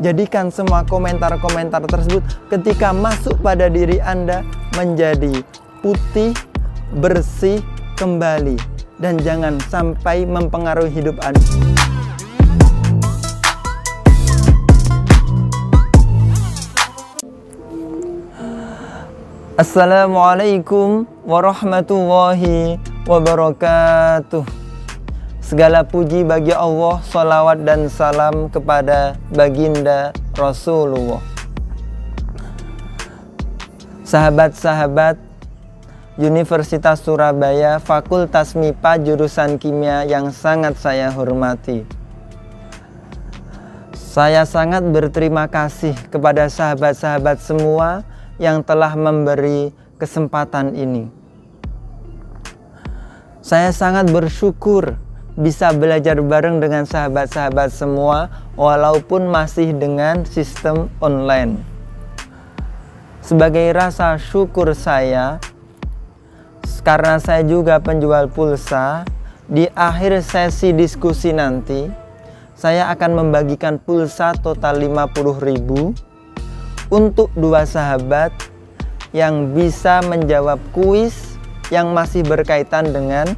Jadikan semua komentar-komentar tersebut ketika masuk pada diri Anda menjadi putih, bersih kembali. Dan jangan sampai mempengaruhi hidup Anda. Assalamualaikum warahmatullahi wabarakatuh. Segala puji bagi Allah, salawat dan salam kepada baginda Rasulullah. Sahabat-sahabat Universitas Surabaya, Fakultas MIPA jurusan Kimia yang sangat saya hormati. Saya sangat berterima kasih kepada sahabat-sahabat semua yang telah memberi kesempatan ini. Saya sangat bersyukur bisa belajar bareng dengan sahabat-sahabat semua walaupun masih dengan sistem online. Sebagai rasa syukur saya, karena saya juga penjual pulsa, di akhir sesi diskusi nanti saya akan membagikan pulsa total 50.000 untuk 2 sahabat yang bisa menjawab kuis yang masih berkaitan dengan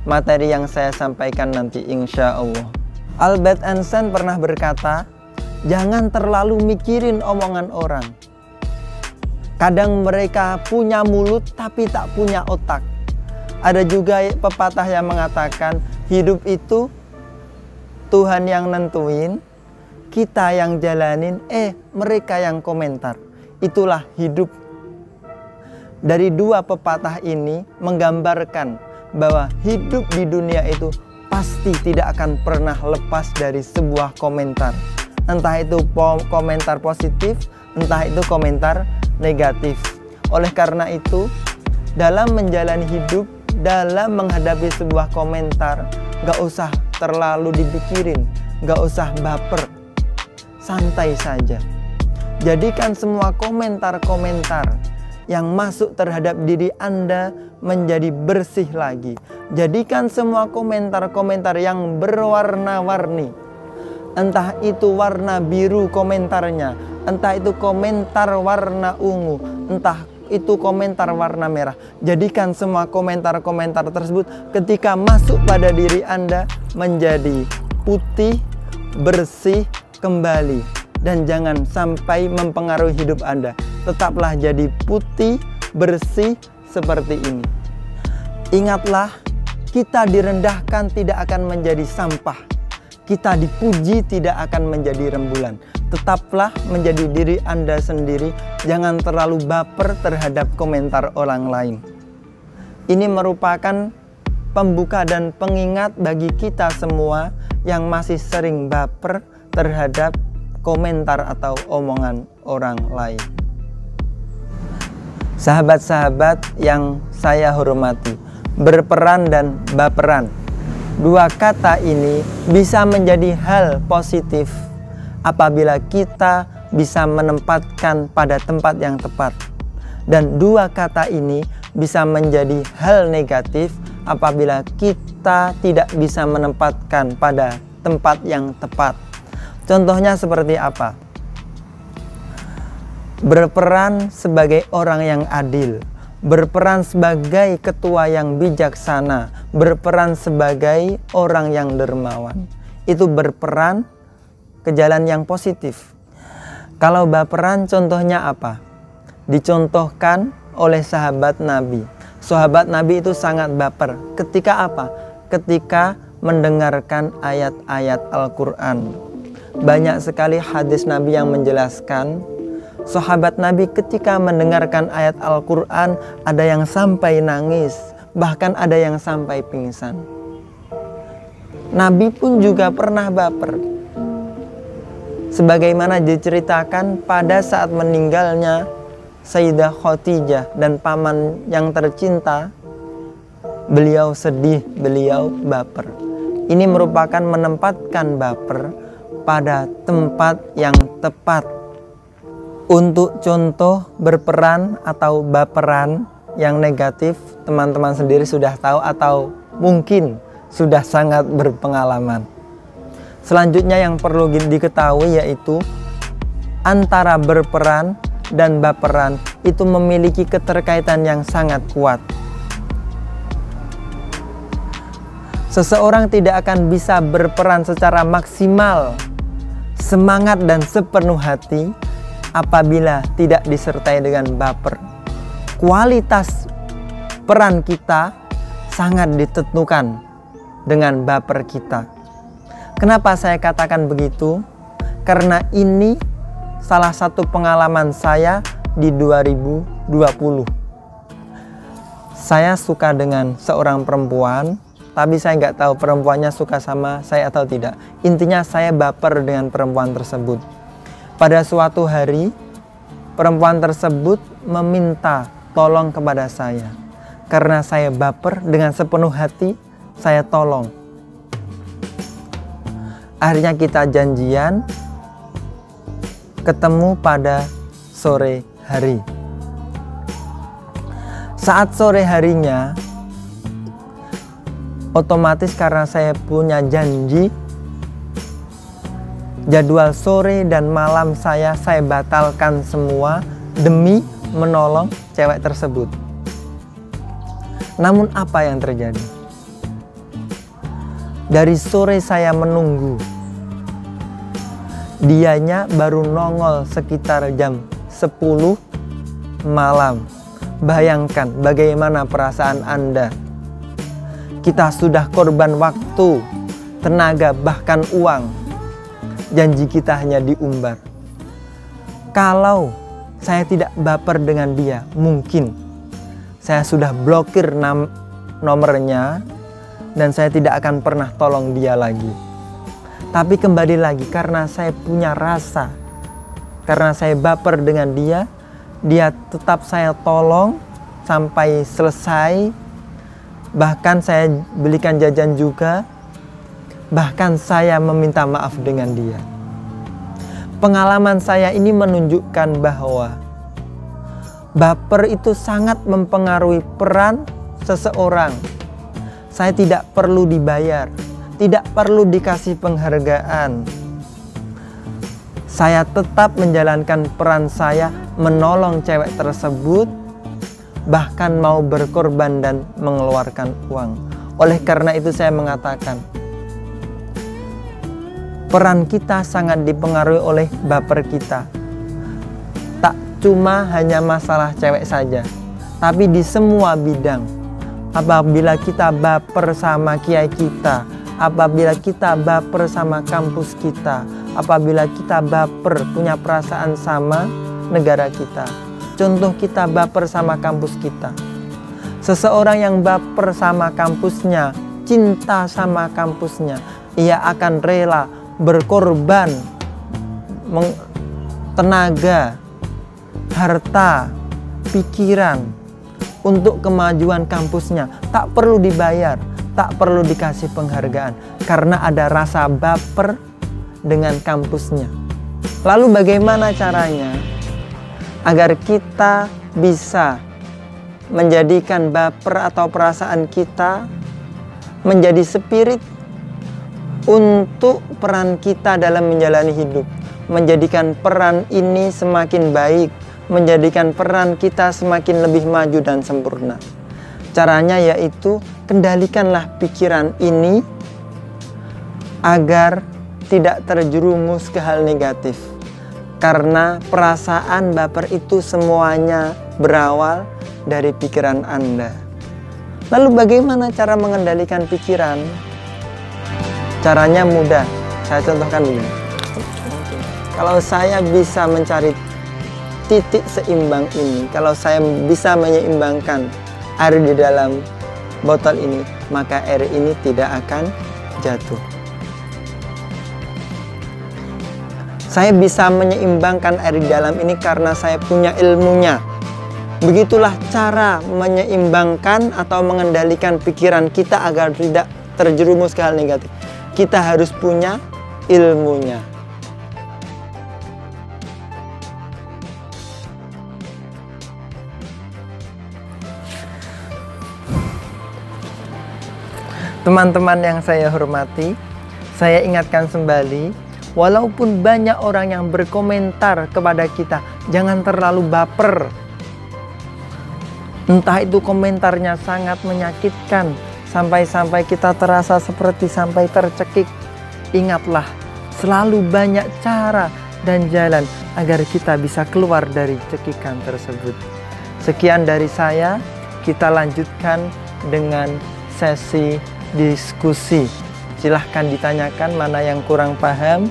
materi yang saya sampaikan nanti insya Allah. Albert Einstein pernah berkata, jangan terlalu mikirin omongan orang. Kadang mereka punya mulut tapi tak punya otak. Ada juga pepatah yang mengatakan, hidup itu Tuhan yang nentuin, kita yang jalanin, mereka yang komentar. Itulah hidup. Dari 2 pepatah ini menggambarkan bahwa hidup di dunia itu pasti tidak akan pernah lepas dari sebuah komentar. Entah itu komentar positif, entah itu komentar negatif. Oleh karena itu, dalam menjalani hidup, dalam menghadapi sebuah komentar, gak usah terlalu dipikirin, gak usah baper, santai saja. Jadikan semua komentar-komentar yang masuk terhadap diri Anda menjadi bersih lagi. Jadikan semua komentar-komentar yang berwarna-warni. Entah itu warna biru komentarnya, entah itu komentar warna ungu, entah itu komentar warna merah. Jadikan semua komentar-komentar tersebut ketika masuk pada diri Anda menjadi putih, bersih kembali. Dan jangan sampai mempengaruhi hidup Anda. Tetaplah jadi putih, bersih seperti ini. Ingatlah, kita direndahkan tidak akan menjadi sampah. Kita dipuji tidak akan menjadi rembulan. Tetaplah menjadi diri Anda sendiri. Jangan terlalu baper terhadap komentar orang lain. Ini merupakan pembuka dan pengingat bagi kita semua yang masih sering baper terhadap komentar atau omongan orang lain. Sahabat-sahabat yang saya hormati, berperan dan baperan, 2 kata ini bisa menjadi hal positif apabila kita bisa menempatkan pada tempat yang tepat. Dan 2 kata ini bisa menjadi hal negatif apabila kita tidak bisa menempatkan pada tempat yang tepat. Contohnya seperti apa? Berperan sebagai orang yang adil, berperan sebagai ketua yang bijaksana, berperan sebagai orang yang dermawan. Itu berperan ke jalan yang positif. Kalau baperan contohnya apa? Dicontohkan oleh sahabat Nabi. Sahabat Nabi itu sangat baper. Ketika apa? Ketika mendengarkan ayat-ayat Al-Quran. Banyak sekali hadis Nabi yang menjelaskan sahabat Nabi ketika mendengarkan ayat Al-Quran ada yang sampai nangis, bahkan ada yang sampai pingsan. Nabi pun juga pernah baper. Sebagaimana diceritakan pada saat meninggalnya Sayyidah Khadijah dan paman yang tercinta, beliau sedih, beliau baper. Ini merupakan menempatkan baper pada tempat yang tepat. Untuk contoh berperan atau baperan yang negatif, teman-teman sendiri sudah tahu atau mungkin sudah sangat berpengalaman. Selanjutnya yang perlu diketahui yaitu antara berperan dan baperan itu memiliki keterkaitan yang sangat kuat. Seseorang tidak akan bisa berperan secara maksimal, semangat dan sepenuh hati apabila tidak disertai dengan baper. Kualitas peran kita sangat ditentukan dengan baper kita. Kenapa saya katakan begitu? Karena ini salah satu pengalaman saya di 2020. Saya suka dengan seorang perempuan, tapi saya nggak tahu perempuannya suka sama saya atau tidak. Intinya saya baper dengan perempuan tersebut. Pada suatu hari, perempuan tersebut meminta tolong kepada saya. Karena saya baper, dengan sepenuh hati saya tolong. Akhirnya kita janjian ketemu pada sore hari. Saat sore harinya, otomatis karena saya punya janji, jadwal sore dan malam saya batalkan semua demi menolong cewek tersebut. Namun apa yang terjadi? Dari sore saya menunggu, dianya baru nongol sekitar jam 10 malam. Bayangkan bagaimana perasaan Anda. Kita sudah korban waktu, tenaga, bahkan uang. Janji kita hanya diumbar. Kalau saya tidak baper dengan dia, mungkin saya sudah blokir nomornya dan saya tidak akan pernah tolong dia lagi. Tapi kembali lagi, karena saya punya rasa, karena saya baper dengan dia, dia tetap saya tolong sampai selesai. Bahkan saya belikan jajan juga. Bahkan saya meminta maaf dengan dia. Pengalaman saya ini menunjukkan bahwa baper itu sangat mempengaruhi peran seseorang. Saya tidak perlu dibayar, tidak perlu dikasih penghargaan. Saya tetap menjalankan peran saya menolong cewek tersebut, bahkan mau berkorban dan mengeluarkan uang. Oleh karena itu saya mengatakan, peran kita sangat dipengaruhi oleh baper kita. Tak cuma hanya masalah cewek saja, tapi di semua bidang. Apabila kita baper sama kiai kita, apabila kita baper sama kampus kita, apabila kita baper punya perasaan sama negara kita. Contoh, kita baper sama kampus kita. Seseorang yang baper sama kampusnya, cinta sama kampusnya, ia akan rela berkorban tenaga, harta, pikiran untuk kemajuan kampusnya. Tak perlu dibayar, tak perlu dikasih penghargaan, karena ada rasa baper dengan kampusnya. Lalu bagaimana caranya agar kita bisa menjadikan baper atau perasaan kita menjadi spirit untuk peran kita dalam menjalani hidup, menjadikan peran ini semakin baik, menjadikan peran kita semakin lebih maju dan sempurna? Caranya yaitu kendalikanlah pikiran ini agar tidak terjerumus ke hal negatif. Karena perasaan baper itu semuanya berawal dari pikiran Anda. Lalu bagaimana cara mengendalikan pikiran? Caranya mudah, saya contohkan begini. Kalau saya bisa mencari titik seimbang ini, kalau saya bisa menyeimbangkan air di dalam botol ini, maka air ini tidak akan jatuh. Saya bisa menyeimbangkan air di dalam ini karena saya punya ilmunya. Begitulah cara menyeimbangkan atau mengendalikan pikiran kita agar tidak terjerumus ke hal negatif. Kita harus punya ilmunya. Teman-teman yang saya hormati, Saya ingatkan kembali, walaupun banyak orang yang berkomentar kepada kita, jangan terlalu baper. Entah itu komentarnya sangat menyakitkan, sampai-sampai kita terasa seperti sampai tercekik. Ingatlah, selalu banyak cara dan jalan agar kita bisa keluar dari cekikan tersebut. Sekian dari saya, kita lanjutkan dengan sesi diskusi. Silahkan ditanyakan mana yang kurang paham,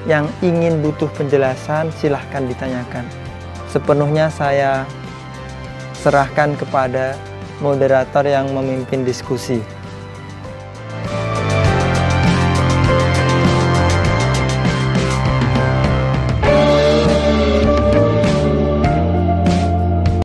yang ingin butuh penjelasan, silahkan ditanyakan. Sepenuhnya saya serahkan kepada moderator yang memimpin diskusi.